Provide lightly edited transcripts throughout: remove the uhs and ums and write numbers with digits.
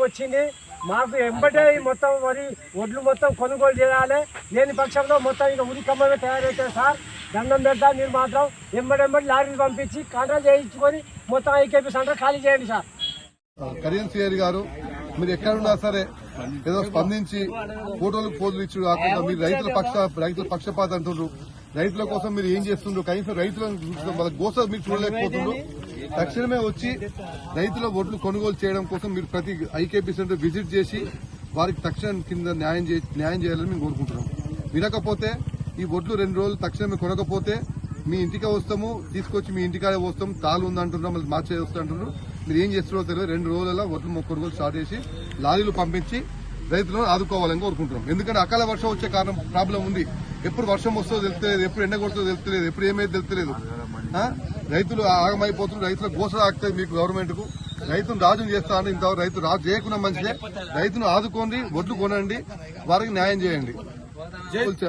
వచ్చింది. మాకు ఎంబడే మొత్తం వరి ఒడ్లు మొత్తం కొనుగోలు చేయాలి. లేని పక్షంలో మొత్తం ఇంకా ఉరి కమ్మమే తయారవుతుంది సార్. దండం పెడతా, మీరు మాత్రం ఎంబడెంబడి లారీలు పంపించి కాంట్రాక్ట్ చేయించుకొని మొత్తం ఐకేపీ సెంటర్ ఖాళీ చేయండి సార్. కడియం సిఆర్ గారు, మీరు ఎక్కడున్నా సరే ఏదో స్పందించి ఫోటోలకు పోజులు ఇచ్చు కాకుండా మీరు రైతుల పక్షపాత అంటుండ్రు. రైతుల కోసం మీరు ఏం చేస్తుండ్రు? కనీసం రైతులను వాళ్ళ గోస మీరు చూడలేకపోతుండ్రు. తక్షణమే వచ్చి రైతుల ఓట్లు కొనుగోలు చేయడం కోసం మీరు ప్రతి ఐకేపీ సెంటర్ విజిట్ చేసి వారికి తక్షణం కింద న్యాయం చేయాలని మేము కోరుకుంటున్నాం. వినకపోతే ఈ ఒడ్లు 2 రోజులు తక్షణమే కొనకపోతే మీ ఇంటికే వస్తాము, తీసుకొచ్చి మీ ఇంటికాడే వస్తాం. తాళ్ళు ఉందంటున్నాం, మళ్ళీ మార్చే వస్తుంటున్నారు. మీరు ఏం చేస్తున్నారో తెలియదు. 2 రోజులలో ఒడ్లు కొనుగోలు స్టార్ట్ చేసి లారీలు పంపించి రైతులను ఆదుకోవాలని కోరుకుంటున్నాం. ఎందుకంటే అకాల వర్షం వచ్చే ప్రాబ్లం ఉంది. ఎప్పుడు వర్షం వస్తుందో తెలుస్తలేదు, ఎప్పుడు ఎండ కొడుతుందో తెలుస్తలేదు, ఎప్పుడు ఏమైతే తెలుస్తలేదు. రైతులు ఆగమైపోతున్నారు. రైతుల గోస ఆగుతుంది మీకు గవర్నమెంట్ కు. రైతును రాజును చేస్తాను. ఇంతవరకు రైతు రాజు చేయకుండా మంచిదే. రైతును ఆదుకోండి, ఒడ్లు కొనండి, వారికి న్యాయం చేయండి.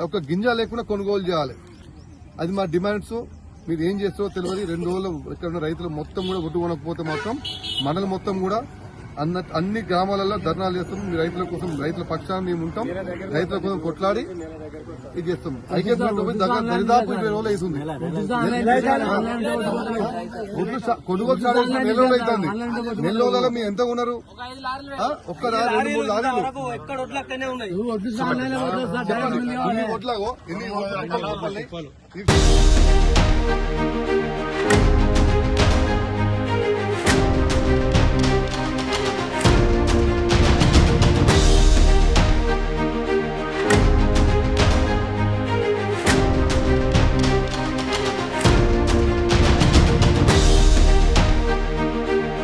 ఒక గింజ లేకుండా కొనుగోలు చేయాలి. అది మా డిమాండ్స్. మీరు ఏం చేస్తారో తెలియదు. 2 రోజులు ఇక్కడ రైతులు మొత్తం కూడా ఒడ్డు కొనకపోతే మాత్రం మండలం మొత్తం కూడా అన్ని గ్రామాలలో ధర్నాలు చేస్తాం. మీ రైతుల కోసం, రైతుల పక్షాన్ని మేము ఉంటాం. రైతుల కోసం కొట్లాడి ఇది చేస్తాం. దరిదాపు 20 రోజులు అవుతుంది. కొనుగోలు స్టార్ట్ 4 రోజులు అవుతుంది. 4 రోజులలో మీరు ఎంత ఉన్నారు? ఒక్క 2-3 లారీలు చెప్పండి. ఎన్ని ఒడ్లాగో ఎన్ని